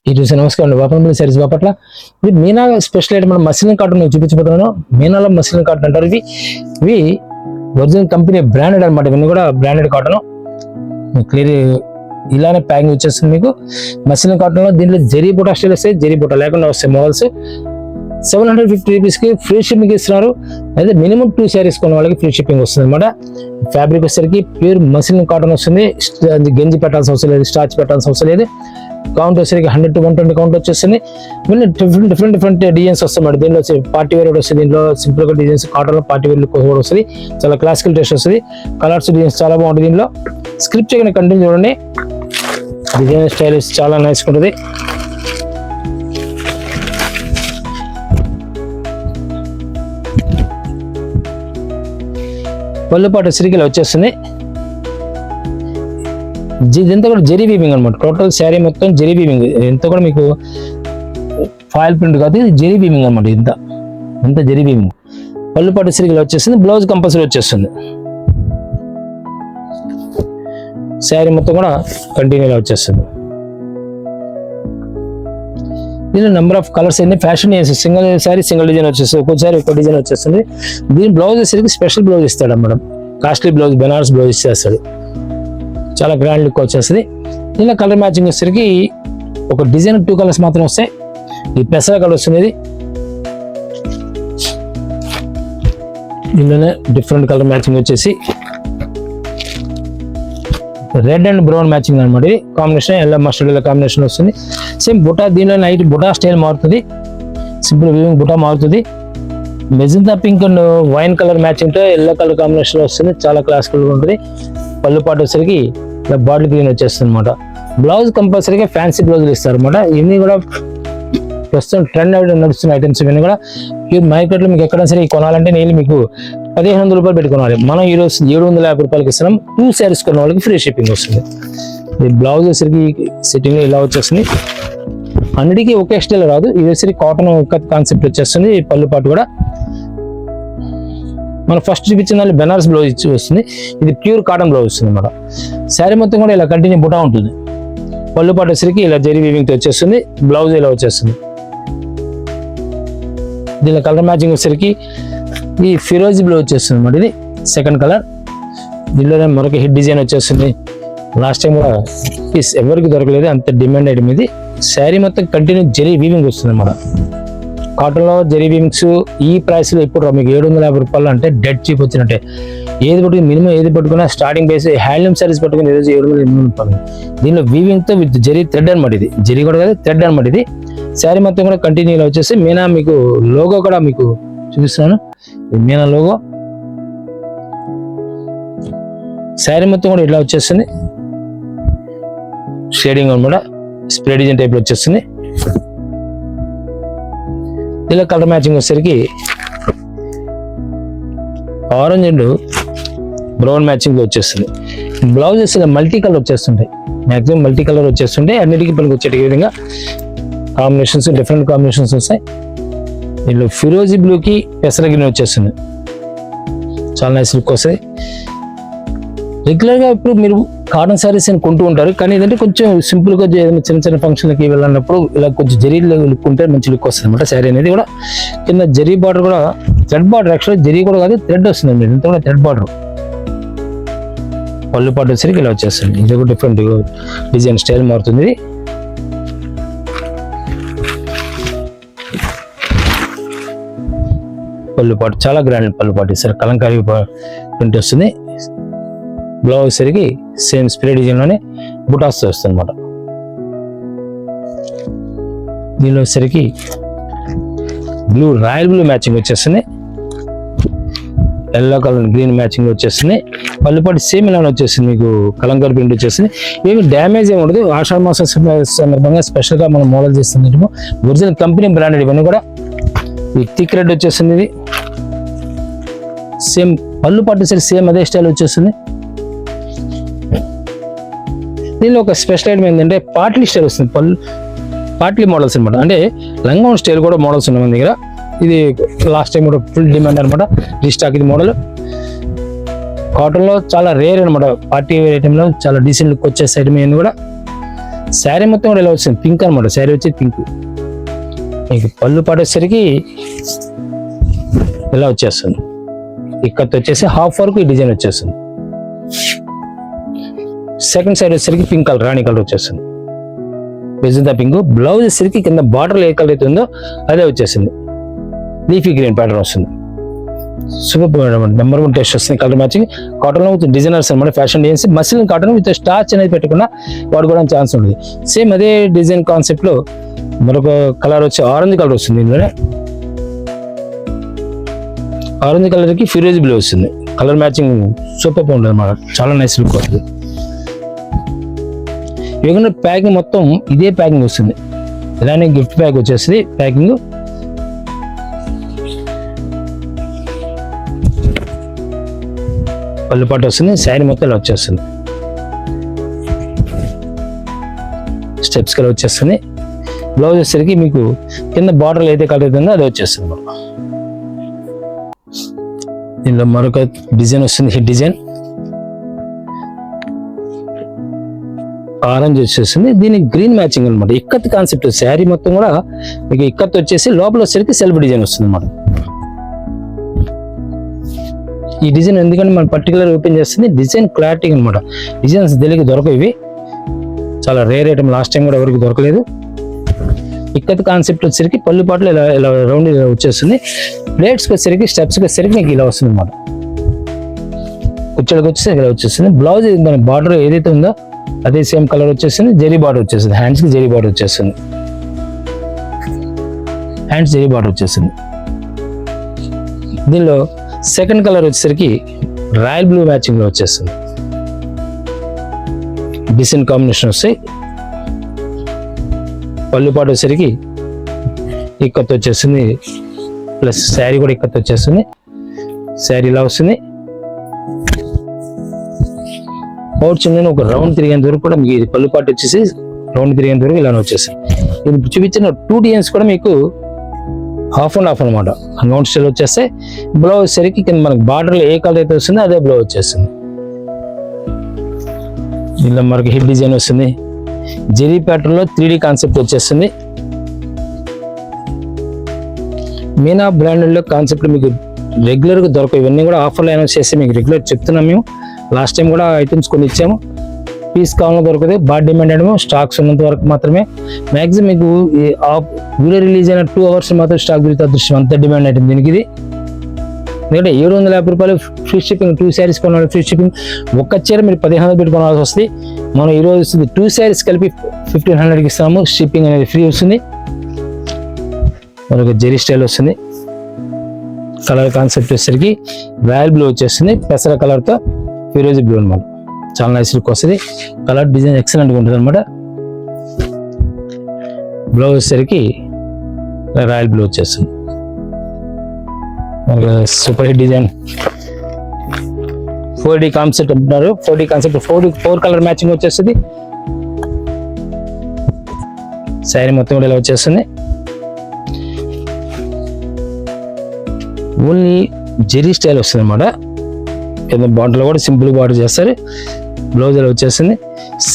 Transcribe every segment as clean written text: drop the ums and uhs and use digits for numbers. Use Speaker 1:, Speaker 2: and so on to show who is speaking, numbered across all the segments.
Speaker 1: ఇది నమస్కారం బాపట్ల సారీస్ బాపట్ల. ఇది మీనా స్పెషల్ ఐటమ్ మనం మస్లిన్ కాటన్ చూపించబోతున్నాను. మీనాలో మస్లిన్ కాటన్ అంటారు. ఇవి ఒరిజినల్ కంపెనీ బ్రాండెడ్ అనమాట. ఇవన్నీ కూడా బ్రాండెడ్ కాటన్. క్లియర్ ఇలానే ప్యాకింగ్ వచ్చేస్తుంది మీకు. మస్లిన్ కాటన్ లో దీంట్లో జరీ బూటా స్టైల్ వస్తాయి, జరీ బూటా లేకుండా వస్తాయి మోడల్స్. 750 రూపీస్ కి ఫ్రీ షిప్పింగ్ ఇస్తున్నారు. అయితే మినిమం 2 శారీస్ కొన్న వాళ్ళకి ఫ్రీ షిప్పింగ్ వస్తుంది అనమాట. ఫ్యాబ్రిక్ వచ్చేసరికి ప్యూర్ మస్లిన్ కాటన్ వస్తుంది. గంజి పెట్టాల్సిన అవసరం లేదు, స్టార్చ్ పెట్టాల్సిన అవసరం లేదు. కౌంట్ వచ్చేసరికి 100 to 120 కౌంట్ వచ్చేస్తుంది. డిఫరెంట్ డిజైన్స్ వస్తాయి. దీనిలో పార్టీ వేర్ వస్తుంది, దీంట్లో సింపుల్ గా డిజైన్స్ కాటన్ లో పార్టీ వేర్ కూడా వస్తుంది. చాలా క్లాసికల్ టేస్ట్ వస్తుంది. కలర్స్ డిజైన్స్ చాలా బాగుంటుంది. దీనిలో స్క్రిప్ట్ చేయకుండా కంటిన్యూ చూడండి. డిజైన్ స్టైల్ చాలా నైస్ ఉంటుంది. పళ్ళుపాటు సిరికిలా వచ్చేస్తుంది. ఇదంతా కూడా జెరీ వీవింగ్ అనమాట. టోటల్ శారీ మొత్తం జెరీ వీవింగ్. ఎంత కూడా మీకు ఫాయిల్ ప్రింట్ కాదు, ఇది జెరీ వీవింగ్ అనమాట. ఇంత జెరీ వీవింగ్. పళ్ళుపాటు సిరికిలా వచ్చేస్తుంది. బ్లౌజ్ కంపల్సరీ వచ్చేస్తుంది. శారీ మొత్తం కూడా కంటిన్యూగా వచ్చేస్తుంది. దీనిలో నెంబర్ ఆఫ్ కలర్స్ అన్ని fashion single sari single design వచ్చేస్తుంది. ఒక్కోసారి ఒక డిజైన్ వచ్చేస్తుంది. దీని బ్లౌజ్ వచ్చేసరికి స్పెషల్ బ్లౌజ్ ఇస్తాడు madam. Costly blouse, Banaras blouse ఇచ్చేస్తాడు. చాలా గ్రాండ్ లుక్ వచ్చేస్తుంది. దీనిలో కలర్ మ్యాచింగ్ వచ్చేసరికి ఒక డిజైన్ 2 కలర్స్ మాత్రం వస్తాయి. ఈ పెసర కలర్ వస్తుంది. దీనిలోనే డిఫరెంట్ కలర్ మ్యాచింగ్ వచ్చేసి రెడ్ అండ్ బ్రౌన్ మ్యాచింగ్ అనమాట. ఇది combination yellow mustard yellow combination వస్తుంది. సేమ్ బుటా, దీనిలో నైట్ బుటా స్టైల్ మారుతుంది. సింపుల్ వీవింగ్ బుటా మారుతుంది. Magenta pink and wine colour matching తో ఎల్లో కలర్ కాంబినేషన్ వస్తుంది. చాలా క్లాసికల్ గా ఉంటుంది. పళ్ళు పాటు వచ్చేసరికి ఇలా బాటిల్ గ్రీన్ వచ్చేస్తుంది అనమాట. బ్లౌజ్ కంపల్సరీగా ఫ్యాన్సీ బ్లౌజులు ఇస్తారు అనమాట. ఇవన్నీ కూడా ప్రస్తుతం ట్రెండ్ నడుస్తున్న ఐటమ్స్. ఇవన్నీ కూడా మార్కెట్ లో మీకు ఎక్కడ సరే కొనాలంటే నేను మీకు 1500 రూపాయలు పెట్టి కొనాలి. మనం ఈరోజు 750 రూపాయలకి ఇస్తున్నాం. 2 శారీస్ కొన్న వాళ్ళకి ఫ్రీ షిప్పింగ్ వస్తుంది. ఈ బ్లౌజ్ వచ్చేసరికి సెట్టింగ్ లో ఇలా వచ్చేస్తుంది. అన్నిటికీ ఒకే స్టైల్ రాదు. ఇది వచ్చేసరికి కాటన్ కాన్సెప్ట్ వచ్చేస్తుంది. పళ్ళు పాటు కూడా మనం ఫస్ట్ చూపించిన దాన్ని బెనారస్ బ్లౌజ్ ఇచ్చి వస్తుంది. ఇది ప్యూర్ కాటన్ బ్లౌజ్ వస్తుంది అన్నమాట. శారీ మొత్తం కూడా ఇలా కంటిన్యూ బుటా ఉంటుంది. పళ్ళు పాటు వచ్చేసరికి ఇలా జరీ వీవింగ్ తో వచ్చేస్తుంది. బ్లౌజ్ ఇలా వచ్చేస్తుంది. దీనిలో కలర్ మ్యాచింగ్ వచ్చేసరికి ఈ ఫిరోజీ బ్లూ వచ్చేస్తుంది అన్నమాట. ఇది సెకండ్ కలర్. దీనిలోనే మరొక హిట్ డిజైన్ వచ్చేస్తుంది. లాస్ట్ టైం కూడా పీస్ ఎవరికి దొరకలేదు, అంత డిమాండ్ ఐటమ్ ఇది. శారీ మొత్తం కంటిన్యూ జరీ వీవింగ్ వస్తుంది అన్నమాట. కాటన్ లో జరీ వీవింగ్స్ ఈ ప్రైస్ లో ఇప్పుడు మీకు 750 రూపాయలు అంటే డెడ్ చీప్ వచ్చినట్టే. ఏది పట్టుకుని మినిమం ఏది పట్టుకున్నా స్టార్టింగ్ బేస్ హ్యాండ్లూమ్ శారీస్ పట్టుకుని ఈరోజు 780 రూపాయలు. దీనిలో వీవింగ్ తో విత్ జరీ థ్రెడ్ అనమాట. ఇది జరీ కూడా కాదు, థ్రెడ్ అనమాట. ఇది శారీ మొత్తం కూడా కంటిన్యూగా వచ్చేసి మీనా మీకు లోగో కూడా మీకు చూపిస్తున్నాను. మీనా లోగో శారీ మొత్తం కూడా ఇట్లా వచ్చేస్తుంది. షేడింగ్ అనమాట. స్ప్రే డిజైన్ టైప్ లో వచ్చేస్తుంది. ఇలా కలర్ మ్యాచింగ్ వచ్చేసరికి ఆరెంజ్ అండ్ బ్రౌన్ మ్యాచింగ్ లో వచ్చేస్తుంది. బ్లౌజెస్ ఇలా మల్టీ కలర్ వచ్చేస్తుంటాయి. మాక్సిమం మల్టీ కలర్ వచ్చేస్తుంటాయి. అన్నిటికీ పనికి వచ్చే విధంగా కాంబినేషన్స్, డిఫరెంట్ కాంబినేషన్స్ వస్తాయి. దీనిలో ఫిరోజీ బ్లూకి పెసర గ్రీన్ వచ్చేస్తుంది. చాలా నైస్ లుక్ వస్తాయి. రెగ్యులర్ గా ఇప్పుడు మీరు కాటన్ శారీస్ అని కొంటూ ఉంటారు, కానీ ఏంటంటే కొంచెం సింపుల్ గా చిన్న చిన్న ఫంక్షన్లకి వెళ్ళినప్పుడు ఇలా కొంచెం జరీ లుక్ ఉంటే మంచి లుక్ వస్తుంది అనమాట. శారీ అనేది కూడా కింద జరీ బార్డర్ కూడా థ్రెడ్ బార్డర్, యాక్చువల్గా జరీ కూడా కాదు థ్రెడ్ వస్తుంది అండి. ఇంత కూడా థ్రెడ్ బార్డర్. పళ్ళు పాటు వచ్చేసరికి ఇలా వచ్చేస్తుంది. ఇది కూడా డిఫరెంట్ డిజైన్ స్టైల్ మారుతుంది. ఇది పళ్ళు పాటు చాలా గ్రాండ్ పళ్ళు పాటు ఇస్తారు. కలంకారీ ప్రింట్ వస్తుంది. బ్లౌజ్ సరికి సేమ్ స్ప్రే డిజైన్ లోనే బుటాస్ వస్తుంది అనమాట. దీనిలో వచ్చేసరికి బ్లూ, రాయల్ బ్లూ మ్యాచింగ్ వచ్చేస్తుంది. ఎల్లో కలర్ గ్రీన్ మ్యాచింగ్ వచ్చేస్తుంది. పళ్ళుపాటు సేమ్ ఇలా వచ్చేస్తుంది. మీకు కలంకారీ ప్రింట్ వచ్చేస్తుంది. ఏమి డ్యామేజ్ ఏమి ఉండదు. ఆషాఢ మాసం సందర్భంగా స్పెషల్ గా మనం మోడల్ చేస్తుంది. ఒరిజినల్ కంపెనీ బ్రాండెడ్ ఇవన్నీ కూడా. ఈ థిక్ రెడ్ వచ్చేస్తుంది. ఇది సేమ్ పళ్ళుపాటు సరి సేమ్ అదే స్టైల్ వచ్చేస్తుంది. దీనిలో ఒక స్పెషల్ ఐటమ్ ఏంటంటే పాట్లీ స్టైల్ వస్తుంది. పాట్లీ మోడల్స్ అనమాట. అంటే లంగా స్టైల్ కూడా మోడల్స్ ఉన్నాయి మన దగ్గర. ఇది లాస్ట్ టైం కూడా ఫుల్ డిమాండ్ అనమాట. రీస్టాక్ ఇది మోడల్. కాటన్ లో చాలా రేర్ అనమాట. పార్టీ వేర్ ఐటమ్ లో చాలా డీసెంట్ లుక్ వచ్చేసి ఐటమ్ కూడా శారీ మొత్తం కూడా ఇలా వచ్చింది పింక్ అనమాట. శారీ వచ్చి పింక్. మీకు పళ్ళు పడేసరికి ఇలా వచ్చేస్తుంది. ఇక్కత్ వచ్చేసి హాఫ్ వరకు ఈ డిజైన్ వచ్చేస్తుంది. సెకండ్ సైడ్ వచ్చేసరికి పింక్ కలర్, రాణి కలర్ వచ్చేస్తుంది. బెజంతా పింక్. బ్లౌజ్ వచ్చేసరికి కింద బార్డర్ ఏ కలర్ అయితే ఉందో అదే వచ్చేసింది. లీఫీ గ్రీన్ ప్యాటర్న్ వస్తుంది. సూపర్ నెంబర్ 1 టేస్ట్ వస్తుంది. Colour matching. కాటన్ లో విత్ డిజైనర్స్ అనమాట, fashion designs. Muslin cotton with starch అనేది పెట్టకుండా వాడుకోవడానికి ఛాన్స్ ఉంటుంది. సేమ్ అదే డిజైన్ కాన్సెప్ట్ లో మరొక కలర్ వచ్చి ఆరెంజ్ కలర్ వస్తుంది. ఇందులోనే ఆరెంజ్ కలర్ కి ఫిరోజీ బ్లూ వస్తుంది. కలర్ మ్యాచింగ్ సూపర్ ఉంటుంది అన్నమాట, చాలా నైస్ లుక్ వస్తుంది. ఇవన్నీ ప్యాకింగ్ మొత్తం ఇదే ప్యాకింగ్ వస్తుంది. ఇలానే గిఫ్ట్ ప్యాక్ వచ్చేస్తుంది ప్యాకింగ్. పళ్ళుపాటు వస్తుంది. శారీ మొత్తం ఇలా వచ్చేస్తుంది. స్టెప్స్ కలర్ వచ్చేస్తుంది. బ్లౌజ్ వచ్చేసరికి మీకు కింద బార్డర్ ఏదైతే కలర్ అవుతుందో అది వచ్చేస్తుంది. దీనిలో మరొక డిజైన్ వస్తుంది, హిట్ డిజైన్. ఆరెంజ్ వచ్చేస్తుంది. దీనికి గ్రీన్ మ్యాచింగ్ అనమాట. ఇక్కత్ కాన్సెప్ట్. శారీ మొత్తం కూడా మీకు ఇక్కత్ వచ్చేసి లోపల వచ్చేసరికి సెల్ఫ్ డిజైన్ వస్తుంది అనమాట. ఈ డిజైన్ ఎందుకంటే మనం పర్టికులర్ ఓపెన్ చేస్తుంది డిజైన్ క్లారిటీ అనమాట. డిజైన్స్ తెలియక దొరకవు, ఇవి చాలా రేర్ ఐటమ్. లాస్ట్ టైం కూడా ఎవరికి దొరకలేదు. ఇక్కత్ కాన్సెప్ట్ వచ్చేసరికి పళ్ళు పాటలు ఇలా ఇలా రౌండ్ ఇలా వచ్చేస్తుంది. ప్లేట్స్కి వచ్చేసరికి స్టెప్స్కి వచ్చేసరికి మీకు ఇలా వస్తుంది అనమాట. కుచ్చడికి వచ్చేసరికి ఇలా వచ్చేస్తుంది. బ్లౌజ్ మన బార్డర్ ఏదైతే ఉందో అదే సేమ్ కలర్ వచ్చేస్తుంది. జరీ బార్డర్ వచ్చేస్తుంది. హ్యాండ్స్కి జరీ బార్డర్ వచ్చేస్తుంది. హ్యాండ్స్ జరీ బార్డర్ వచ్చేస్తుంది. దీనిలో సెకండ్ కలర్ వచ్చేసరికి రాయల్ బ్లూ మ్యాచింగ్ లో వచ్చేస్తుంది. డిసెంట్ కాంబినేషన్ వస్తాయి. పళ్ళుపాటు వచ్చేసరికి ఇక్కత్ వచ్చేస్తుంది. ప్లస్ శారీ కూడా ఇక్కత్ వచ్చేస్తుంది. శారీ ఇలా వస్తుంది. పౌచ్ ఒక రౌండ్ తిరిగేంత వరకు కూడా మీకు పళ్ళుపాటు వచ్చేసి రౌండ్ తిరిగేంత వరకు ఇలా వచ్చేస్తుంది. ఇది చూపించిన 2 డిజైన్స్ కూడా మీకు హాఫ్ అండ్ హాఫ్ అనమాట. రౌండ్ స్టైల్ వచ్చేస్తే బ్లౌజ్ సరికి కింద మనకి బార్డర్లో ఏ కలర్ అయితే వస్తుందో అదే బ్లౌజ్ వచ్చేస్తుంది. దీనిలో మనకి హిట్ డిజైన్ వస్తుంది. జెరీ ప్యాటర్న్ లో 3D కాన్సెప్ట్ వచ్చేస్తుంది. మీనా బ్రాండెడ్ లో కాన్సెప్ట్ మీకు రెగ్యులర్ గా దొరకవు. ఇవన్నీ కూడా ఆఫర్లో అనౌన్స్ చేసి మీకు రెగ్యులర్ చెప్తున్నాం మేము. లాస్ట్ టైం కూడా ఐటమ్స్ కొన్ని ఇచ్చాము. పీస్ కావాలని దొరకదు, బాగా డిమాండ్ అయ్యాము. స్టాక్స్ ఉన్నంత వరకు మాత్రమే. మ్యాక్సిమం మీకు వీడియో రిలీజ్ అయిన 2 అవర్స్ మాత్రం స్టాక్ దొరికితే అదృష్టం, అంత డిమాండ్ అవుతుంది దీనికి. ఇది ఎందుకంటే 750 రూపాయలు ఫ్రీ షిప్పింగ్. 2 శారీస్ కొనాలి ఫ్రీ షిప్పింగ్. ఒక్క చీర మీరు 1500 పెట్టి కొనాల్సి వస్తుంది. మనం ఈరోజు వస్తుంది 2 శారీస్ కలిపి 1500కి ఇస్తాము. షిప్పింగ్ అనేది ఫ్రీ వస్తుంది. మనకు జెరీ స్టైల్ వస్తుంది. కలర్ కాన్సెప్ట్ వచ్చేసరికి రాయల్ బ్లూ వచ్చేస్తుంది. పెసర కలర్తో ఫిరోజీ బ్లూ అనమాట. చాలా నైస్ లుక్ వస్తుంది. కలర్ డిజైన్ ఎక్సలెంట్గా ఉంటుంది అనమాట. బ్లౌజ్ వచ్చేసరికి రాయల్ బ్లూ వచ్చేస్తుంది. Super hit design. 4D concept అంటున్నారు. 4D కాన్సెప్ట్ 4 కలర్ మ్యాచింగ్ వచ్చేస్తుంది. శారీ మొత్తం కూడా ఇలా వచ్చేస్తుంది. ఓన్లీ జెరీ స్టైల్ వస్తుంది అనమాట. బార్డర్లో కూడా సింపుల్ బార్డర్ చేస్తారు. బ్లౌజ్ ఇలా వచ్చేస్తుంది.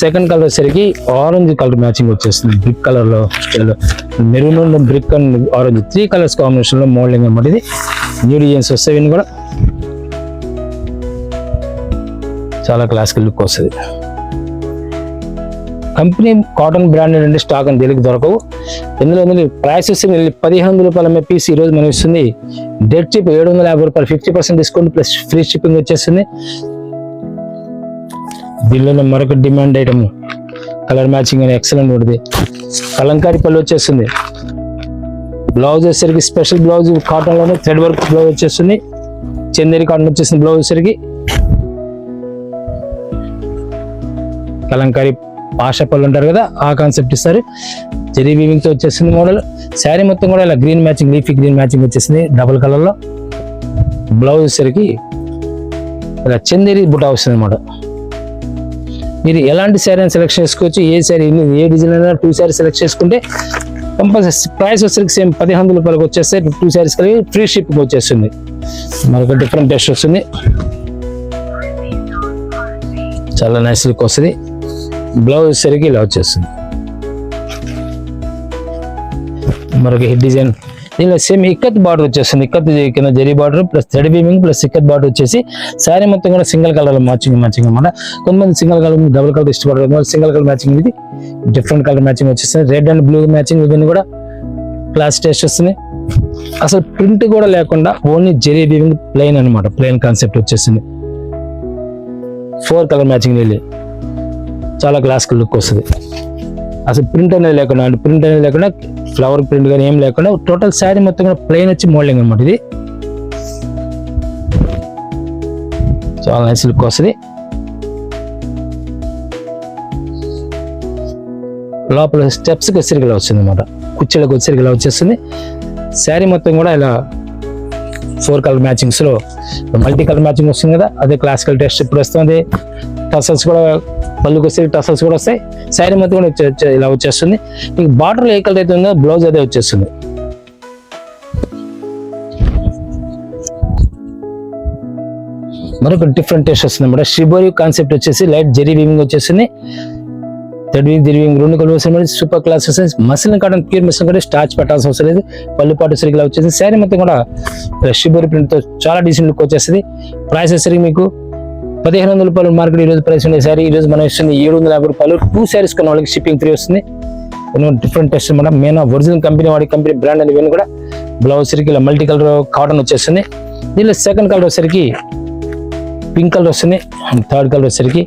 Speaker 1: సెకండ్ కలర్ వచ్చేసరికి ఆరెంజ్ కలర్ మ్యాచింగ్ వచ్చేస్తుంది. బ్రిక్ కలర్ లో maroon brick and orange 3 colours combination లో మోడలింగ్ అనమాట. ఇది న్యూ డిజైన్స్ వస్తాయి. ఇవన్నీ కూడా చాలా క్లాసికల్ లుక్ వస్తుంది. కంపెనీ కాటన్ బ్రాండెడ్ అంటే స్టాక్ అని తెలుగు దొరకవు. ఇందులో ప్రైస్ వస్తే 1500 రూపాయల పీస్ ఈరోజు మనం ఇస్తుంది. డెడ్ చిప్ 750 రూపాయలు 50% డిస్కౌంట్ ప్లస్ ఫ్రీ షిప్పింగ్ వచ్చేస్తుంది. దీనిలో మరొక డిమాండ్ ఐటమ్ కలర్ మ్యాచింగ్ అని ఎక్సలెంట్ ఉంటుంది. కలంకారీ పళ్ళు వచ్చేస్తుంది. బ్లౌజ్ వచ్చేసరికి స్పెషల్ బ్లౌజ్ కాటన్ లోనే థ్రెడ్ వర్క్ బ్లౌజ్ వచ్చేస్తుంది. చందేరి కాటన్ వచ్చేసింది. బ్లౌజ్ వచ్చేసరికి కలంకారీ పాషా పళ్ళు అంటారు కదా, ఆ కాన్సెప్ట్ ఇస్తారు. జెరీ వీవింగ్ తో వచ్చేసింది మోడల్. శారీ మొత్తం కూడా ఇలా green matching, leafy green matching వచ్చేసింది డబుల్ కలర్ లో. బ్లౌజ్ వచ్చేసరికి ఇలా చందేరి బుటా వస్తుంది అనమాట. మీరు ఎలాంటి శారీ అని సెలెక్ట్ చేసుకోవచ్చు. ఏ శారీ ఏ డిజైన్ అయినా 2 శారీ సెలెక్ట్ చేసుకుంటే కంపల్సరీ ప్రైస్ వచ్చేసరికి సేమ్ 1500 రూపాయలకు వచ్చేస్తే 2 శారీస్ కలిపి ఫ్రీ షిప్కి వచ్చేస్తుంది. మరొక డిఫరెంట్ టేస్ట్ వస్తుంది. చాలా నైస్ లుక్ వస్తుంది. బ్లౌజ్ వచ్చేసరికి ఇలా వచ్చేస్తుంది. మరొక హిట్ డిజైన్. దీనిలో సేమ్ ఇక్కత్ బార్డర్ వచ్చేస్తుంది. ఇక్కత్ కింద zari border plus thread weaving plus ikat border వచ్చేసి శారీ మొత్తం కూడా సింగిల్ కలర్ మ్యాచింగ్ అనమాట. కొంతమంది సింగిల్ కలర్ డబుల్ కలర్ ఇష్టపడతారు, సింగిల్ కలర్ మ్యాచింగ్ ఇది డిఫరెంట్ కలర్ మ్యాచింగ్ వచ్చేస్తుంది. రెడ్ అండ్ బ్లూ మ్యాచింగ్ ఇవన్నీ కూడా క్లాస్ టేస్ట్ వస్తుంది. అసలు ప్రింట్ కూడా లేకుండా ఓన్లీ జరీ వీవింగ్ ప్లెయిన్ అనమాట, ప్లెయిన్ కాన్సెప్ట్ వచ్చేసింది. 4 కలర్ మ్యాచింగ్ వెళ్ళి చాలా క్లాసికల్ లుక్ వస్తుంది. అసలు ప్రింట్ అనేది లేకుండా ఫ్లవర్ ప్రింట్ కానీ ఏం లేకుండా టోటల్ శారీ మొత్తం కూడా ప్లెయిన్ వచ్చి మోల్డింగ్ అనమాట. ఇది చాలా నైస్ లుక్ వస్తుంది. లోపల స్టెప్స్కి వచ్చేసరికి ఇలా వస్తుంది అనమాట, కుర్చీలకు వచ్చేసరికి ఇలా వచ్చేస్తుంది. శారీ మొత్తం కూడా ఇలా 4 కలర్ మ్యాచింగ్స్ లో మల్టీ కలర్ మ్యాచింగ్ వస్తుంది కదా, అదే క్లాసికల్ టెస్ట్ ఇప్పుడు వస్తుంది. టసల్స్ కూడా పళ్ళుకి వస్తే టసల్స్ కూడా వస్తాయి. శారీ మొత్తం కూడా ఇలా వచ్చేస్తుంది. మీకు బార్డర్ ఏ కలర్ అయితే ఉందో బ్లౌజ్ అదే వచ్చేస్తుంది. మరొక డిఫరెంట్ టేస్ట్ వస్తుంది అన్నమాట. షిబోరి కాన్సెప్ట్ వచ్చేసి లైట్ జెరీ వీవింగ్ వచ్చేస్తుంది. థ్రెడ్ వీవింగ్ జెరీ వీవింగ్ రెండు కలర్ వస్తుంది. సూపర్ క్లాస్ వస్తుంది. మసిలిన్ కాటన్ ప్యూర్ మసిలిన్ కాటన్ స్టార్చ్ పెట్టాల్సిన అవసరం లేదు. పళ్ళు పాటు సరిగ్గా ఇలా వచ్చేసి శారీ మొత్తం కూడా షిబోరి ప్రింట్ తో చాలా డీసెంట్ లుక్ వచ్చేస్తుంది. ప్రైస్ వచ్చేసరికి మీకు 1500 రూపాయలు మార్కెట్ ఈ రోజు ప్రైస్ ఉండే శారీ ఈ రోజు మనం ఇస్తుంది 750 రూపాయలు. 2 శారీస్ కొన్న వాళ్ళకి షిప్పింగ్ ఫ్రీ వస్తుంది. డిఫరెంట్ టెస్ట్ అనమాట. మెయిన్ ఒరిజినల్ కంపెనీ వాడి కంపెనీ బ్రాండ్ అని ఇవన్నీ కూడా. బ్లౌజ్ సరికి ఇలా మల్టీ కలర్ కాటన్ వచ్చేస్తుంది. దీనిలో సెకండ్ కలర్ వచ్చేసరికి పింక్ కలర్ వస్తుంది. థర్డ్ కలర్ వచ్చేసరికి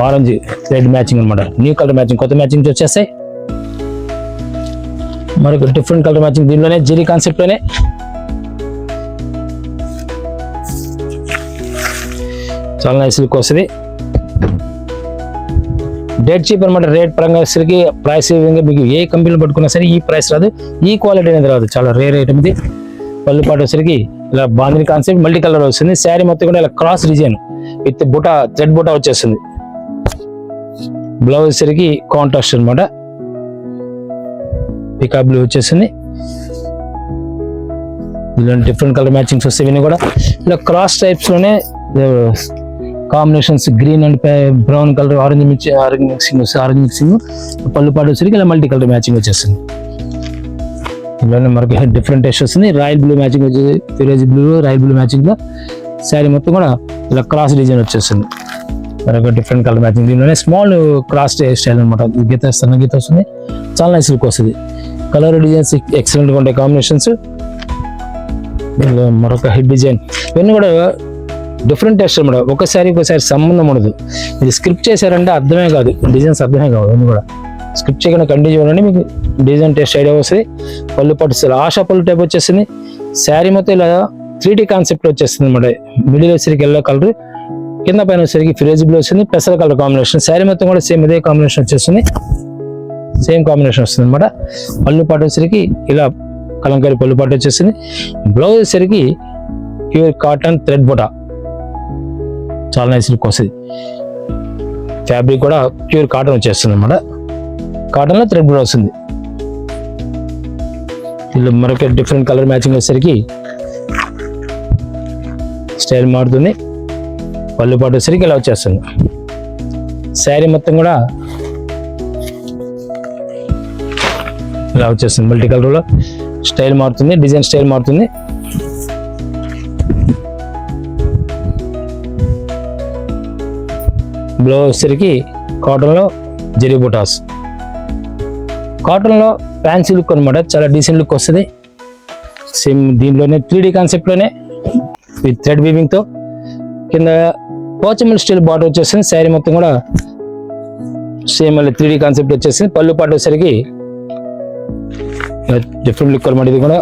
Speaker 1: ఆరెంజ్ రెడ్ మ్యాచింగ్ అనమాట. న్యూ కలర్ మ్యాచింగ్, కొత్త మ్యాచింగ్ వచ్చేస్తాయి. మరొక డిఫరెంట్ కలర్ మ్యాచింగ్ దీనిలోనే జెరీ కాన్సెప్ట్ లోనే చాలా నైస్ లుక్ వస్తుంది. డెడ్ చీప్ అనమాట. రేట్ పరంగా వచ్చేసరికి ప్రైస్ మీకు ఏ కంపెనీలో పట్టుకున్నా సరే ఈ ప్రైస్ రాదు, ఈ క్వాలిటీ అనేది రాదు. చాలా రేర్ ఐటమ్ ఇది. పళ్ళు పాటు వచ్చేసరికి ఇలా బాందిని కాన్సెప్ట్ మల్టీ కలర్ వస్తుంది. శారీ మొత్తం కూడా ఇలా క్రాస్ డిజైన్ విత్ బుటా థ్రెడ్ బుటా వచ్చేస్తుంది. బ్లౌజ్ వచ్చేసరికి కాంట్రాస్ట్ అనమాట. పికా బ్లూ వచ్చేసింది. ఇలా డిఫరెంట్ కలర్ మ్యాచింగ్స్ వస్తాయి. ఇవన్నీ కూడా ఇలా క్రాస్ టైప్స్ లోనే combinations green and brown colour orange mixing పళ్ళు పాటు వచ్చేసరికి ఇలా మల్టీ కలర్ మ్యాచింగ్ వచ్చేస్తుంది. ఇలానే మనకి డిఫరెంట్ టేస్ట్ వస్తుంది. రాయల్ బ్లూ మ్యాచింగ్ వచ్చేసి ఫిరోజీ బ్లూ రాయల్ బ్లూ మ్యాచింగ్ లో శారీ మొత్తం కూడా ఇలా క్రాస్ డిజైన్ వచ్చేస్తుంది. మరొక డిఫరెంట్ కలర్ మ్యాచింగ్ దీనిలోనే స్మాల్ క్రాస్ స్టైల్ అనమాట. గీత వస్తుంది. చాలా నైస్ లుక్ వస్తుంది. కలర్ డిజైన్స్ ఎక్సలెంట్ గా ఉంటాయి కాంబినేషన్స్. మరొక హిట్ డిజైన్ ఇవన్నీ కూడా డిఫరెంట్ టెస్ట్ అనమాట. ఒకసారి సంబంధం ఉండదు. ఇది స్క్రిప్ట్ చేశారంటే అర్థమే కాదు, డిజైన్స్ అర్థమే కాదు. ఇవన్నీ కూడా స్క్రిప్ట్ చేయకుండా కంటిన్యూ చేయాలంటే మీకు డిజైన్ టెస్ట్ ఐడియా వస్తుంది. పళ్ళు పట్టు ఆశా పళ్ళు టైప్ వచ్చేస్తుంది. శారీ మొత్తం ఇలా 3D కాన్సెప్ట్ వచ్చేస్తుంది అనమాట. మిడిల్ వచ్చేసరికి ఎల్లో కలర్, కింద పైన వచ్చేసరికి ఫిరోజీ బ్లూ వస్తుంది. పెసర కలర్ కాంబినేషన్. శారీ మొత్తం కూడా సేమ్ ఇదే కాంబినేషన్ వచ్చేస్తుంది. సేమ్ కాంబినేషన్ వస్తుంది అనమాట. పళ్ళు పాటు వచ్చేసరికి ఇలా కలంకారీ పళ్ళు పాటు వచ్చేస్తుంది. బ్లౌజ్ వచ్చేసరికి ప్యూర్ కాటన్ థ్రెడ్ బుటా చాలా నైస్ లుక్ వస్తుంది. ఫ్యాబ్రిక్ కూడా ప్యూర్ కాటన్ వచ్చేస్తుంది అనమాట. కాటన్ లో థ్రెడ్ బుటా వస్తుంది. ఇలా మరొక డిఫరెంట్ కలర్ మ్యాచింగ్ వచ్చేసరికి స్టైల్ మారుతుంది. పళ్ళు పాటు వచ్చేసరికి ఇలా వచ్చేస్తుంది. శారీ మొత్తం కూడా ఇలా వచ్చేస్తుంది. మల్టీ కలర్ లో స్టైల్ మారుతుంది, డిజైన్ స్టైల్ మారుతుంది. బ్లౌజ్ వచ్చేసరికి కాటన్ లో జెరీ బుటాస్. కాటన్ లో ఫ్యాన్సీ లుక్ అనమాట. చాలా డీసెంట్ లుక్ వస్తుంది. సేమ్ దీనిలోనే 3D కాన్సెప్ట్ లోనే విత్ థ్రెడ్ వీవింగ్ తో కింద పోచమల్ స్టైల్ బార్డర్ వచ్చేసింది. శారీ మొత్తం కూడా సేమ్ మళ్ళీ 3D కాన్సెప్ట్ వచ్చేసింది. పళ్ళు పాటు వచ్చేసరికి డిఫరెంట్ లుక్ అనమాట. ఇది కూడా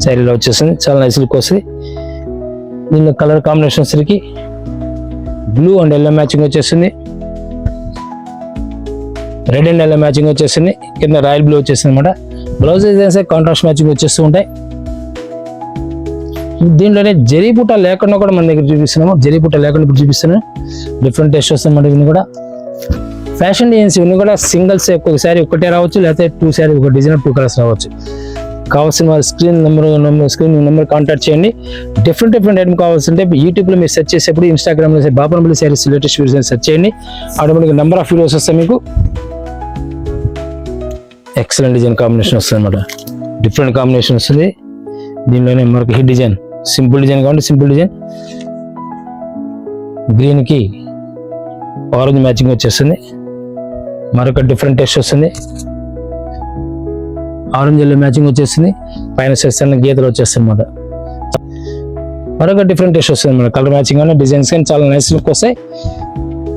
Speaker 1: శారీలో వచ్చేసింది. చాలా నైస్ లుక్ వస్తుంది. దీనిలో కలర్ కాంబినేషన్ వచ్చేసరికి బ్లూ అండ్ ఎల్లో మ్యాచింగ్ వచ్చేసింది. రెడ్ అండ్ ఎల్లో మ్యాచింగ్ వచ్చేసింది. కింద రాయల్ బ్లూ వచ్చేసింది అనమాట. బ్లౌజ్ డిజైన్స్ కాంట్రాస్ట్ మ్యాచింగ్ వచ్చేస్తూ ఉంటాయి. దీంట్లోనే జరీ బుట్ట లేకుండా కూడా మన దగ్గర చూపిస్తున్నాము. జరీ బుట్ట లేకుండా ఇప్పుడు చూపిస్తున్నాను. డిఫరెంట్ టేస్ట్ వస్తుంది అన్నమాట. ఇవన్నీ కూడా ఫ్యాషన్ డిజైన్స్. ఇవన్నీ కూడా సింగిల్స్ ఒక్కొక్కసారి ఒకటే రావచ్చు, లేకపోతే 2 శారీ ఒక డిజైన్ 2 కలర్స్ రావచ్చు. కావాల్సిన వాళ్ళ స్క్రీన్ నెంబర్ కాంటాక్ట్ చేయండి. డిఫరెంట్ ఐటమ్ కావాల్సింటే యూట్యూబ్లో మీరు సెర్చ్ చేసేప్పుడు ఇన్స్టాగ్రామ్లో Bapanapalli saris latest videos search చేయండి. ఆటోమేటిక్గా నెంబర్ ఆఫ్ వీడియోస్ వస్తాయి మీకు. ఎక్సలెంట్ డిజైన్ కాంబినేషన్ వస్తుంది అనమాట. డిఫరెంట్ కాంబినేషన్ వస్తుంది. దీనిలోనే మరొక హిట్ డిజైన్, సింపుల్ డిజైన్ కావాలి, సింపుల్ డిజైన్. గ్రీన్కి ఆరెంజ్ మ్యాచింగ్ వచ్చేస్తుంది. మరొక డిఫరెంట్ టెస్ట్ వస్తుంది. ఆరెంజ్ ఎల్లో మ్యాచింగ్ వచ్చేస్తుంది. పైన సెక్షన్ గీతలు వచ్చేస్తుంది అనమాట. మరొక డిఫరెంట్ టెస్ట్ వస్తుంది అనమాట. కలర్ మ్యాచింగ్ కానీ డిజైన్స్ కానీ చాలా నైస్ లుక్ వస్తాయి.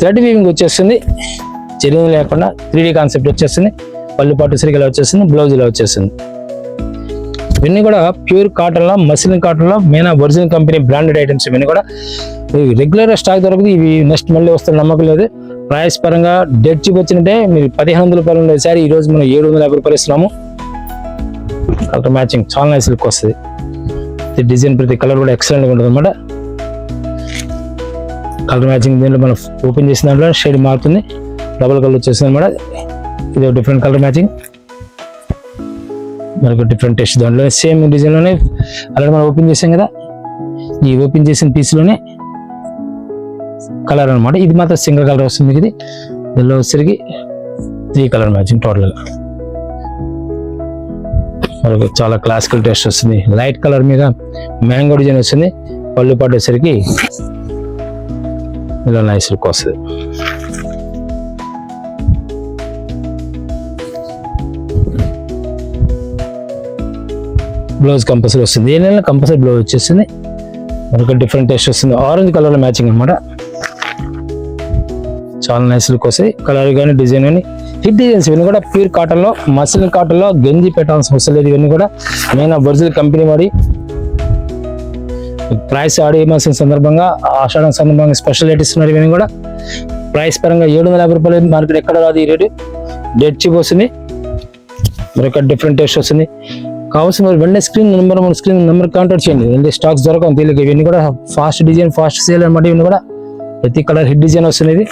Speaker 1: థ్రెడ్ వీవింగ్ వచ్చేస్తుంది. చెరీని లేకుండా 3D కాన్సెప్ట్ వచ్చేస్తుంది. పళ్ళు పాటు సరిగా ఇలా వచ్చేస్తుంది. బ్లౌజ్ ఇలా వచ్చేస్తుంది. ఇవన్నీ కూడా ప్యూర్ కాటన్లో, మస్లిన్ కాటన్లో Meena original company branded items. ఇవన్నీ కూడా రెగ్యులర్గా స్టాక్ దొరకదు. ఇవి నెక్స్ట్ మళ్ళీ వస్తున్న నమ్మకం లేదు. ప్రైస్ పరంగా డెడ్ చిప్ వచ్చినట్టే మీరు 1500 రూపాయలు ఉండేది సార్, ఈరోజు మనం 750 రూపాయలు ఇస్తున్నాము. కలర్ మ్యాచింగ్ చాలా నైస్ లుక్ వస్తుంది. డిజైన్ ప్రతి కలర్ కూడా ఎక్సలెంట్గా ఉంటుంది అనమాట. కలర్ మ్యాచింగ్ దీంట్లో మనం ఓపెన్ చేసిన దాంట్లో షేడ్ మారుతుంది. డబుల్ కలర్ వచ్చేస్తుంది అనమాట. ఇది డిఫరెంట్ కలర్ మ్యాచింగ్. మనకు డిఫరెంట్ టెస్ట్ దాంట్లో సేమ్ డిజైన్లోనే అలాగే మనం ఓపెన్ చేసాం కదా, ఈ ఓపెన్ చేసిన పీస్లోనే కలర్ అనమాట. ఇది మాత్రం సింగిల్ కలర్ వస్తుంది. ఇది దీనిలో వచ్చేసరికి 3 కలర్ మ్యాచింగ్ టోటల్గా. మనకు చాలా క్లాసికల్ టెస్ట్ వస్తుంది. లైట్ కలర్ మీద మ్యాంగో డిజైన్ వస్తుంది. పళ్ళు పాటు వచ్చేసరికి ఇలా నైస్ లుక్ వస్తుంది. బ్లౌజ్ కంపల్సరీ వస్తుంది. ఏదైనా కంపల్సరీ బ్లౌజ్ వచ్చేస్తుంది. మనకు డిఫరెంట్ టెస్ట్ వస్తుంది. ఆరెంజ్ కలర్ మ్యాచింగ్ అనమాట. చాలా నైస్ లుక్ వస్తాయి. కలర్ కానీ డిజైన్ కానీ హిట్ డిజైన్స్. ఇవన్నీ కూడా ప్యూర్ కాటన్లో, మస్లిన్ కాటన్లో గంజి పెట్టాల్సిన అవసరం లేదు. ఇవన్నీ కూడా మెయిన్ ఒరిజినల్ కంపెనీ వాడి. ప్రైస్ ఆడి మాసం సందర్భంగా, ఆషాఢం సందర్భంగా స్పెషల్ రేట్ ఇస్తున్నారు. ఇవన్నీ కూడా ప్రైస్ పరంగా 750 రూపాయలు. మార్కెట్ ఎక్కడ రాదు ఈ రేటు. డెడ్ చిప్ వస్తుంది. మరొక డిఫరెంట్ టెస్ట్ వస్తుంది. కావాల్సిన వెంటనే స్క్రీన్ నెంబర్ కాంటాక్ట్ చేయండి. స్టాక్స్ దొరకవు తెలియక. ఇవన్నీ కూడా ఫాస్ట్ డిజైన్, ఫాస్ట్ సేల్ అనమాట. ఇవన్నీ కూడా ప్రతి కలర్ హిట్ డిజైన్ వస్తుంది. ఇది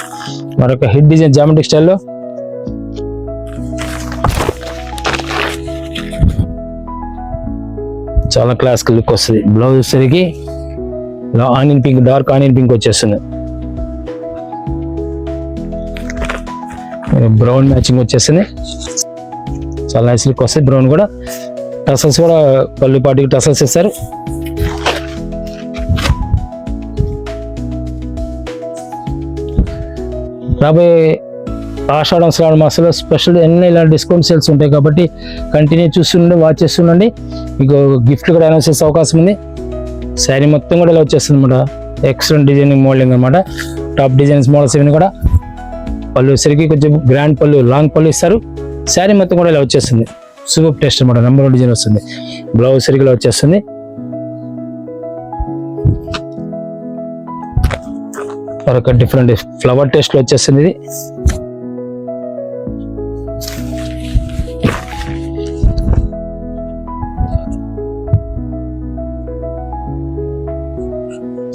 Speaker 1: మరొక హిట్ డిజైన్ జామెట్రిక్ స్టైల్లో. చాలా క్లాసికల్ లుక్ వస్తుంది. బ్లౌజ్ వచ్చేసరికి onion pink, dark onion pink వచ్చేస్తుంది. బ్రౌన్ మ్యాచింగ్ వచ్చేస్తుంది. చాలా నైస్ లుక్ వస్తుంది. బ్రౌన్ కూడా టసల్స్ కూడా పళ్ళు పాటికి టసల్స్ ఇస్తారు. రాబోయే ఆషాఢం శ్రావణ మాసంలో స్పెషల్ ఎన్ని ఇలాంటి డిస్కౌంట్ సేల్స్ ఉంటాయి కాబట్టి కంటిన్యూ చూస్తుండండి, వాచ్ చేస్తుండండి. మీకు గిఫ్ట్లు కూడా అనౌన్స్ చేసే అవకాశం ఉంది. శారీ మొత్తం కూడా ఇలా వచ్చేస్తుంది అనమాట. ఎక్సలెంట్ డిజైనింగ్ మోడలింగ్ అనమాట. టాప్ డిజైన్స్ మోడల్స్ ఇవన్నీ కూడా. పళ్ళు సరికి కొంచెం గ్రాండ్ పళ్ళు, లాంగ్ పళ్ళు ఇస్తారు. శారీ మొత్తం కూడా ఇలా వచ్చేస్తుంది. సూపర్ టెస్ట్ అనమాట. నెంబర్ 1 డిజైన్ వస్తుంది. బ్లౌజ్ సరికి ఇలా వచ్చేస్తుంది. మరొక డిఫరెంట్ ఫ్లవర్ టెస్ట్ లో వచ్చేస్తుంది. ఇది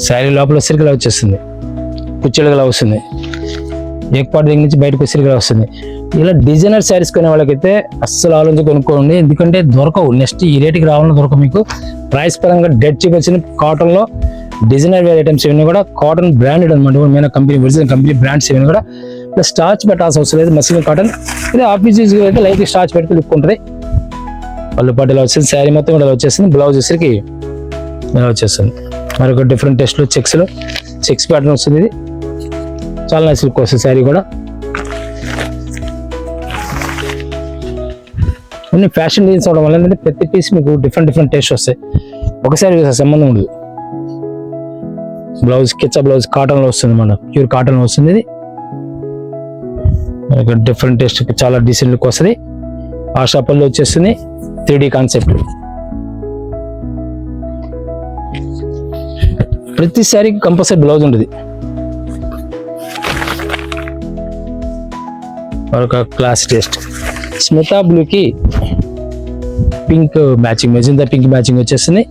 Speaker 1: శారీ లోపల సిరికలా వచ్చేస్తుంది. కుచ్చెలుగా వస్తుంది. ఏకపాటి దగ్గర నుంచి బయటకు సిరికలా వస్తుంది. ఇలా డిజైనర్ శారీస్ కొనే వాళ్ళకైతే అస్సలు ఆలోచించి కొనుక్కోండి. ఎందుకంటే దొరకవు. నెక్స్ట్ ఈ రేటుకి రావాలని దొరకవు మీకు. ప్రైస్ పరంగా డెడ్ చీప్ వచ్చిన కాటన్లో డిజైనర్ వేర్ ఐటమ్స్ ఇవన్నీ కూడా కాటన్ బ్రాండెడ్ అనమాట. Main company original company brands ఇవన్నీ కూడా. ప్లస్ స్టార్చ్ పెట్టాల్సిన అవసరం లేదు. మస్లిన్ కాటన్ ఇది ఆఫీస్ యూజ్ అయితే లైట్ స్టార్చ్ పెడితే లుక్ ఉంటుంది. పళ్ళు పాటు ఇలా వచ్చేసి శారీ మొత్తం కూడా ఇలా వచ్చేస్తుంది. బ్లౌజ్ వచ్చేసరికి ఇలా వచ్చేస్తుంది. మరొక డిఫరెంట్ టెస్ట్లో చెక్స్ ప్యాటర్న్ వస్తుంది. ఇది చాలా నైస్ లుక్ వస్తుంది. శారీ కూడా అన్ని ఫ్యాషన్ డిజైన్స్ అవడం వల్ల ఏంటంటే ప్రతి పీస్ మీకు డిఫరెంట్ టేస్ట్ వస్తాయి. ఒకసారి సంబంధం ఉండదు. బ్లౌజ్ కిచ్చా బ్లౌజ్ కాటన్లో వస్తుంది మన ప్యూర్ కాటన్లో వస్తుంది. ఇది డిఫరెంట్ టేస్ట్ చాలా డీసెంట్ లుక్ వస్తుంది. ఆశా పళ్ళు వచ్చేస్తుంది. 3D concept. ప్రతి శారీకి కంపల్సరీ బ్లౌజ్ ఉంటుంది. మరొక క్లాస్ టేస్ట్ స్మితా బ్లూకి pink matching, magenta pink matching వచ్చేస్తుంది.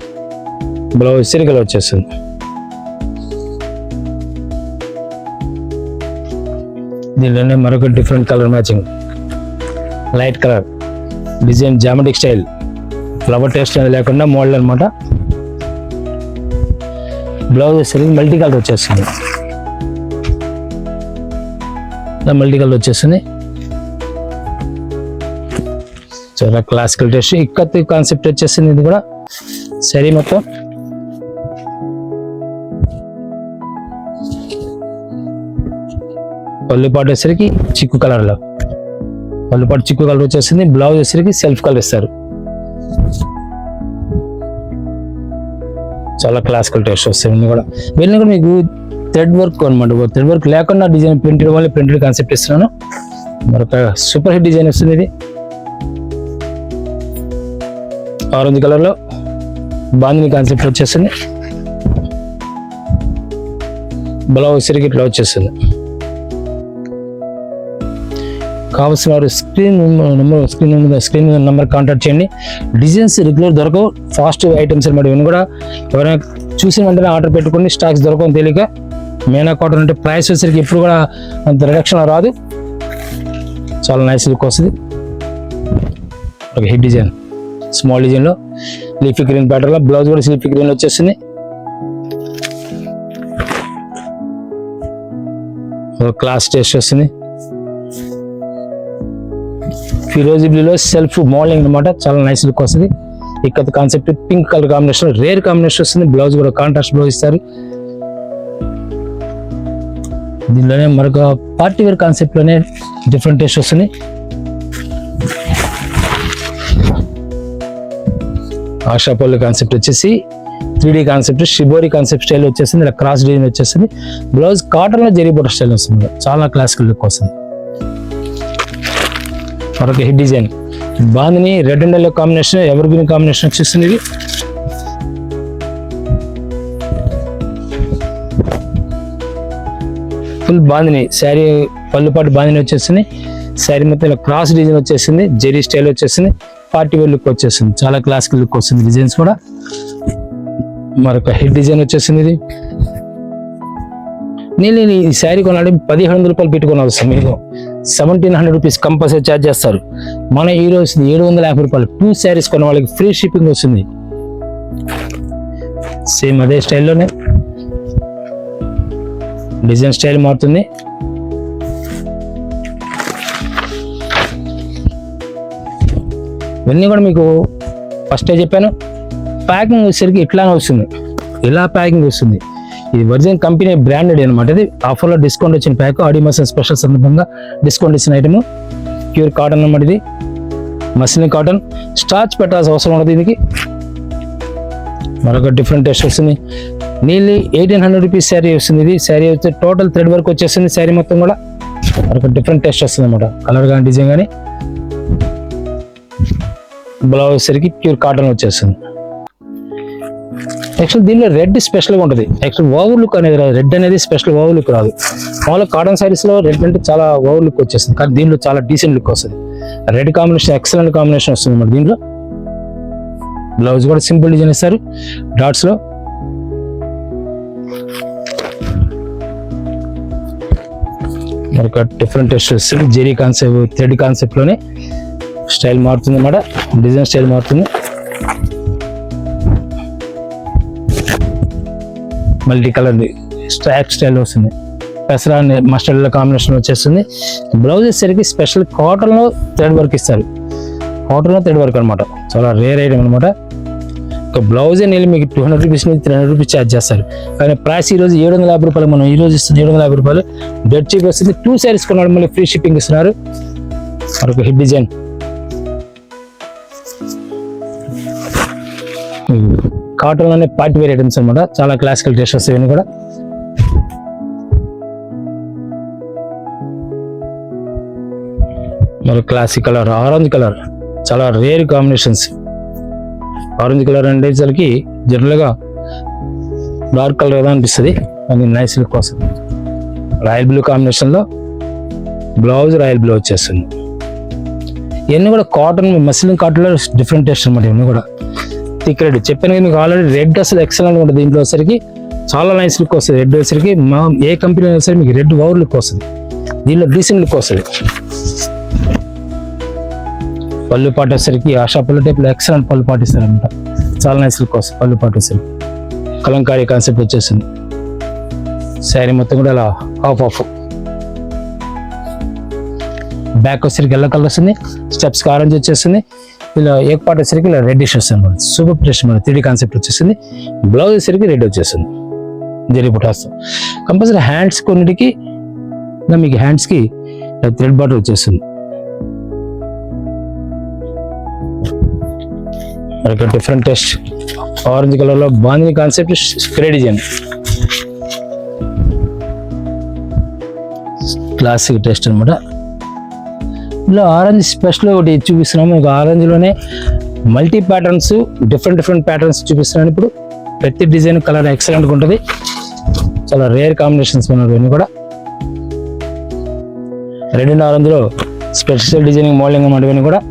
Speaker 1: బ్లౌజ్ సిరికల్ వచ్చేస్తుంది. దీనిలోనే మరొక different colour matching, light colour design, geometric style, flower taste అనేది లేకుండా మోడల్ అనమాట. బ్లౌజ్ వచ్చేసరికి మల్టీ కలర్ వచ్చేస్తుంది. ఇలా మల్టీ కలర్ వచ్చేస్తుంది. చాలా క్లాసికల్ టేస్ట్ ఇక్కత్ కాన్సెప్ట్ వచ్చేసింది. ఇది కూడా సరే మొత్తం పళ్ళుపాటు వచ్చేసరికి చిక్కు కలర్ లో, పళ్ళుపాటు చిక్కు కలర్ వచ్చేసింది. బ్లౌజ్ వచ్చేసరికి సెల్ఫ్ కలర్ ఇస్తారు. చాలా క్లాసికల్ టేస్ట్ వస్తాయి ఇవన్నీ కూడా. ఇవన్నీ కూడా మీకు థ్రెడ్ వర్క్ అనమాట. థ్రెడ్ వర్క్ లేకుండా డిజైన్ ప్రింటెడ్ వల్ల ప్రింటెడ్ కాన్సెప్ట్ ఇస్తున్నాను. మరొక సూపర్ హిట్ డిజైన్ వస్తుంది. ఇది ఆరెంజ్ కలర్ లో బాందిని కాన్సెప్ట్ వచ్చేస్తుంది. బ్లౌజ్ వచ్చేసరికి ఇట్లా వచ్చేస్తుంది. కావాల్సిన వారు స్క్రీన్ నెంబర్ కాంటాక్ట్ చేయండి. డిజైన్స్ రెగ్యులర్ దొరకవు, ఫాస్ట్ ఐటమ్స్ అనమాట. ఇవన్నీ కూడా ఎవరైనా చూసిన వెంటనే ఆర్డర్ పెట్టుకుని స్టాక్స్ దొరకవు తెలియక. మీనా కాటన్ అంటే ప్రైస్ వచ్చేసరికి ఎప్పుడు కూడా అంత రిడక్షన్ రాదు. చాలా నైస్ లుక్ వస్తుంది. ఒక హిట్ డిజైన్ స్మాల్ డిజైన్ లో లీఫీ గ్రీన్ ప్యాటర్న్ లో, బ్లౌజ్ కూడా లీఫీ గ్రీన్ వచ్చేస్తుంది. క్లాస్ టేస్ట్ వస్తుంది. ఫిరోజీ బ్లూలో సెల్ఫ్ మోడలింగ్ అనమాట. చాలా నైస్ లుక్ వస్తుంది. ఇక్కడ concept pink colour combination, rare combination వస్తుంది. బ్లౌజ్ కూడా కాంట్రాస్ట్ బ్లౌజ్ ఇస్తారు. దీనిలోనే మరొక పార్టీ వేర్ కాన్సెప్ట్ లోనే డిఫరెంట్ టేస్ట్ వస్తుంది. ఆశా పళ్ళు కాన్సెప్ట్ వచ్చేసి 3D concept, shibori concept style వచ్చేసింది. ఇలా క్రాస్ డిజైన్ వచ్చేసింది. బ్లౌజ్ కాటన్ లో జరీ బోర్డర్ స్టైల్ వస్తుంది. చాలా క్లాసికల్ లుక్ వస్తుంది. మరొక hit design bandhani red and yellow combination, ever green combination వచ్చేస్తుంది. ఇది ఫుల్ బాందిని శారీ, పళ్ళుపాటు బాందిని వచ్చేసింది. శారీ మొత్తం ఇలా క్రాస్ డిజైన్ వచ్చేసింది. జెరీ స్టైల్ వచ్చేసింది. పార్టీ వేర్ లుక్ వచ్చేసింది. చాలా క్లాసికల్ లుక్ వస్తుంది డిజైన్స్ కూడా. మరొక హిట్ డిజైన్ వచ్చేసింది. ఇది నేను ఈ శారీ కొనాలి 1700 రూపాయలు పెట్టుకుని వస్తాను. మీకు 1700 రూపీస్ కంపల్సరీ ఛార్జ్ చేస్తారు. మన ఈ రోజు 750 రూపాయలు. 2 శారీస్ కొన్న వాళ్ళకి ఫ్రీ షిప్పింగ్ వస్తుంది. సేమ్ అదే స్టైల్లోనే డిజైన్ స్టైల్ మారుతుంది. ఇవన్నీ కూడా మీకు ఫస్ట్ చెప్పాను, ప్యాకింగ్ వచ్చేసరికి ఇట్లానే వస్తుంది. ఇలా ప్యాకింగ్ వస్తుంది. ఇది ఒరిజినల్ కంపెనీ బ్రాండెడ్ అనమాట. ఇది ఆఫర్లో డిస్కౌంట్ వచ్చిన ప్యాక్. ఆడిమోషన్ స్పెషల్ సందర్భంగా డిస్కౌంట్ ఇచ్చిన ఐటమ్. ప్యూర్ కాటన్ అన్నమాట. ఇది మస్లిన్ కాటన్. స్టార్చ్ పెట్టాల్సిన అవసరం ఉండదు దీనికి. మరొక డిఫరెంట్ టేస్ట్ వస్తుంది. నీళ్ళు 1800 రూపీస్ శారీ వస్తుంది. ఇది శారీ వచ్చి టోటల్ థ్రెడ్ వర్క్ వచ్చేస్తుంది. శారీ మొత్తం కూడా మరొక డిఫరెంట్ టేస్ట్ వస్తుంది అనమాట. కలర్ కానీ డిజైన్ కానీ. బ్లౌజ్ సరికి ప్యూర్ కాటన్ వచ్చేస్తుంది. యాక్చువల్ దీనిలో రెడ్ స్పెషల్గా ఉంటుంది. యాక్చువల్ ఓవర్ లుక్ అనేది రాదు. రెడ్ అనేది స్పెషల్ ఓవర్ లుక్ రాదు. మామూలుగా కాటన్ సారీస్ లో రెడ్ అంటే చాలా ఓవర్ లుక్ వచ్చేస్తుంది. కానీ దీనిలో చాలా డీసెంట్ లుక్ వస్తుంది. రెడ్ కాంబినేషన్ ఎక్సలెంట్ కాంబినేషన్ వస్తుంది అన్నమాట. దీంట్లో బ్లౌజ్ కూడా సింపుల్ డిజైన్ ఇస్తారు డాట్స్ లో. మరొక డిఫరెంట్ టెస్ట్ వస్తుంది. జెరీ కాన్సెప్ట్, థ్రెడ్ కాన్సెప్ట్ లోనే స్టైల్ మారుతుంది అన్నమాట. డిజైన్ స్టైల్ మారుతుంది. మల్టీ కలర్ స్ట్రాక్ స్టైల్ వస్తుంది. పెసరా మస్టర్డ్ కాంబినేషన్ వచ్చేస్తుంది. బ్లౌజ్ వచ్చేసరికి స్పెషల్ కాటన్ లో థ్రెడ్ వర్క్ ఇస్తారు. కాటన్ లో థ్రెడ్ వర్క్ అనమాట. చాలా రేర్ ఐటమ్ అనమాట. ఒక బ్లౌజే నేను మీకు 200 రూపీస్ నుంచి 300 రూపీస్ ఛార్జ్ చేస్తారు. కానీ ప్రైస్ ఈ రోజు 750 రూపాయలు. మనం ఈ రోజు ఇస్తుంది 750 రూపాయలు. డెడ్ చీప్ వస్తుంది. 2 శారీస్ కొన్నాడు మళ్ళీ ఫ్రీ షిప్పింగ్ ఇస్తున్నారు. మరొక హిట్ డిజైన్ కాటన్ లోనే పార్టీ వేర్ ఐటమ్స్ అనమాట. చాలా క్లాసికల్ టేస్ట్ వస్తాయి ఇవన్నీ కూడా. మరి క్లాసిక్ కలర్ ఆరెంజ్ కలర్, చాలా రేర్ కాంబినేషన్స్. ఆరెంజ్ కలర్ అనేసరికి జనరల్ గా డార్క్ కలర్ ఏదో అనిపిస్తుంది. అది నైస్ లుక్ వస్తుంది. రాయల్ బ్లూ కాంబినేషన్ లో బ్లౌజ్ రాయల్ బ్లూ వచ్చేస్తుంది. ఇవన్నీ కూడా కాటన్, మస్లిన్ కాటన్ లో డిఫరెంట్ టేస్ట్ అనమాట. ఇవన్నీ కూడా థిక్ రెడ్ చెప్పాను మీకు ఆల్రెడీ. రెడ్ అసలు ఎక్సలెంట్ ఉంటుంది. దీంట్లో వచ్చేసరికి చాలా నైస్ లుక్ వస్తుంది. రెడ్ వచ్చేసరికి ఏ కంపెనీ అయినా సరే మీకు రెడ్ ఓవర్ లుక్ వస్తుంది. దీనిలో డీసెంట్ లుక్ వస్తుంది. పళ్ళు పాటు వచ్చేసరికి ఆశా పళ్ళు టైప్లో ఎక్సలెంట్ పళ్ళు పాటు ఇస్తారు అనమాట. చాలా నైస్ లుక్ వస్తుంది పళ్ళు పాటు వచ్చేసరికి. కలంకారీ కాన్సెప్ట్ వచ్చేసింది. శారీ మొత్తం కూడా అలా హాఫ్ బ్యాక్ వచ్చేసరికి ఎల్లో కలర్ వస్తుంది. స్టెప్స్ ఆరెంజ్ వచ్చేస్తుంది. ఇలా ఏక పార్ట్ వచ్చేసరికి ఇలా రెడ్డిష్ వస్తుంది అనమాట. సూపర్ టేస్ట్ మన 3D కాన్సెప్ట్ వచ్చేసింది. బ్లౌజ్ వచ్చేసరికి రెడ్ వచ్చేస్తుంది జరీ బుటాస్. కంపల్సరీ హ్యాండ్స్ కొన్నిటికి ఇలా మీకు హ్యాండ్స్కి థ్రెడ్ బార్డర్ వచ్చేస్తుంది. ఒక డిఫరెంట్ టేస్ట్ ఆరెంజ్ కలర్ లో బాగుంది concept. Spray design classic taste అనమాట. ఇలా ఆరెంజ్ స్పెషల్ ఒకటి చూపిస్తున్నాము. ఒక ఆరెంజ్ లోనే మల్టీ ప్యాటర్న్స్, డిఫరెంట్ ప్యాటర్న్స్ చూపిస్తున్నాను ఇప్పుడు. ప్రతి డిజైన్ కలర్ ఎక్సలెంట్ గా ఉంటుంది. చాలా రేర్ కాంబినేషన్స్ ఉన్నారు ఇవన్నీ కూడా. రెడ్ అండ్ ఆరెంజ్ లో స్పెషల్ డిజైనింగ్ మోడలింగ్ అన్నమాట ఇవన్నీ కూడా.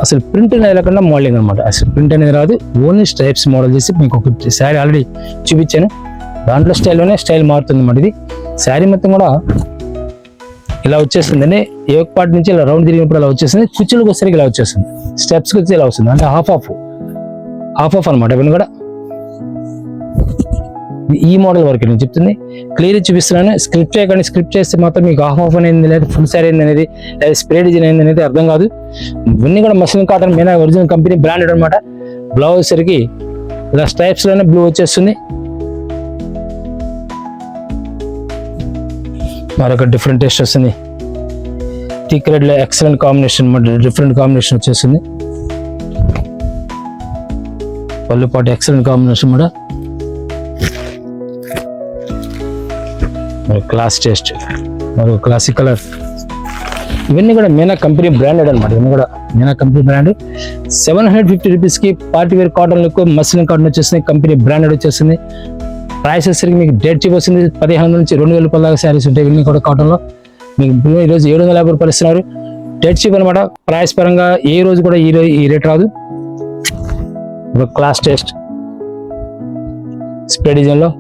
Speaker 1: అసలు ప్రింట్ అనేది లేకుండా మోడలింగ్ అనమాట. అసలు ప్రింట్ అనేది రాదు, ఓన్లీ స్ట్రైప్స్ మోడల్ చేసి మీకు ఒక శారీ ఆల్రెడీ చూపించాను. దాంట్లో స్టైల్లోనే స్టైల్ మారుతుంది అన్నమాట. ఇది శారీ మొత్తం కూడా ఇలా వచ్చేస్తుంది అండి. ఏ పార్ట్ నుంచి ఇలా రౌండ్ తిరిగినప్పుడు ఇలా వచ్చేస్తుంది. కుచ్చులకు వచ్చేసరికి ఇలా వచ్చేస్తుంది. స్టెప్స్కి వచ్చి ఇలా వస్తుంది. అంటే హాఫ్ ఆఫ్ అనమాట ఇవన్నీ కూడా. ఈ మోడల్ వరకు నేను చెప్తుంది క్లియర్ చూపిస్తున్నాను. స్క్రిప్ట్ చేయకండి. స్క్రిప్ట్ చేస్తే మాత్రం మీకు హాఫ్ అనేది లేదా ఫుల్ శారీ అనేది లేదా స్ప్రే డిజైన్ అయింది అనేది అర్థం కాదు. ఇవన్నీ కూడా మస్లిన్ కాటన్ మీద ఒరిజినల్ కంపెనీ బ్రాండెడ్ అనమాట. బ్లౌజ్ సరికి ఇలా స్ట్రైప్స్ లోనే బ్లూ వచ్చేస్తుంది. మరొక డిఫరెంట్ టేస్ట్ వస్తుంది. థిక్ రెడ్ లో ఎక్సలెంట్ కాంబినేషన్, డిఫరెంట్ కాంబినేషన్ వచ్చేస్తుంది. పళ్ళు పాటు ఎక్సలెంట్ కాంబినేషన్ కూడా. క్లాస్ టేస్ట్, మరో క్లాసిక్ కలర్. ఇవన్నీ కూడా మీనా కంపెనీ బ్రాండెడ్ అనమాట. ఇవన్నీ కూడా మీనా కంపెనీ బ్రాండ్. 750 రూపీస్కి పార్టీ వేర్ కాటన్ ఎక్కువ మస్లిన్ కాటన్ వచ్చేస్తుంది. కంపెనీ బ్రాండెడ్ వచ్చేస్తుంది. ప్రైస్ వచ్చేసరికి మీకు డేట్ చీప్ వస్తుంది. 1500 నుంచి 2000 రూపాయల దాకా శారీస్ ఉంటాయి. ఇవన్నీ కూడా కాటన్లో మీకు ఈరోజు 750 రూపాయలు ఇస్తున్నారు. డేట్ చీప్ అనమాట. ప్రైస్ పరంగా ఏ రోజు కూడా ఈ రేట్ రాదు. ఒక క్లాస్ టేస్ట్ స్ప్రే డిజైన్లో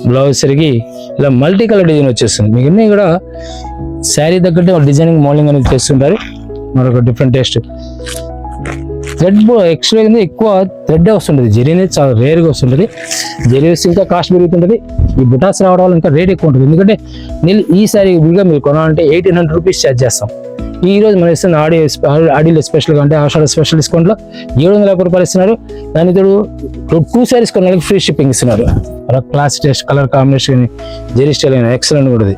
Speaker 1: బ్లౌజ్ సరికి ఇలా మల్టీ కలర్ డిజైన్ వచ్చేస్తుంది. మీకు అన్నీ కూడా శారీ తగ్గట్టు డిజైనింగ్ మోడలింగ్ అనేది చేస్తుంటారు. మరొక డిఫరెంట్ టేస్ట్. థ్రెడ్ ఎక్స్ట్రా ఎక్కువ థ్రెడ్ వస్తుంటుంది. జరీ అనేది చాలా రేర్గా వస్తుంటుంది. జరీ వస్తే ఇంకా కాస్ట్ పెరుగుతుంటుంది. ఈ బుటాస్ రావడం వల్ల ఇంకా రేట్ ఎక్కువ ఉంటుంది. ఎందుకంటే నేను ఈ శారీ విడిగా మీరు కొనాలంటే 1800 రూపీస్ ఛార్జ్ చేస్తాం. ఈ రోజు మనం ఇస్తున్న ఆడియో స్పెషల్గా అంటే ఆషాఢ స్పెషల్ డిస్కౌంట్లో 750 రూపాయలు ఇస్తున్నారు. దాని తోడు 2 శారీస్ కొన్నాళ్ళకి ఫ్రీ షిప్పింగ్ ఇస్తున్నారు. అలా క్లాస్ టేస్ట్, కలర్ కాంబినేషన్, జెరీ స్టైల్ అయినా ఎక్సలెంట్ ఉంటుంది.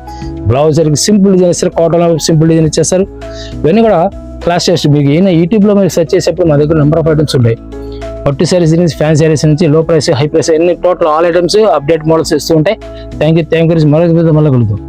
Speaker 1: బ్లౌజ్ సింపుల్ డిజైన్ ఇస్తారు. కాటన్లో సింపుల్ డిజైన్ ఇచ్చేస్తారు. ఇవన్నీ కూడా క్లాస్ టేస్ట్. మీకు ఏమైనా యూట్యూబ్లో మీరు సెర్చ్ చేసేప్పుడు మా దగ్గర నెంబర్ ఆఫ్ ఐటమ్స్ ఉంటాయి. పట్టు శారీస్ నుంచి ఫ్యాన్ శారీస్ నుంచి లో ప్రైస్, హై ప్రైస్ అన్ని total all items update models ఇస్తూ ఉంటాయి. Thank you. మళ్ళీ కలుద్దాం.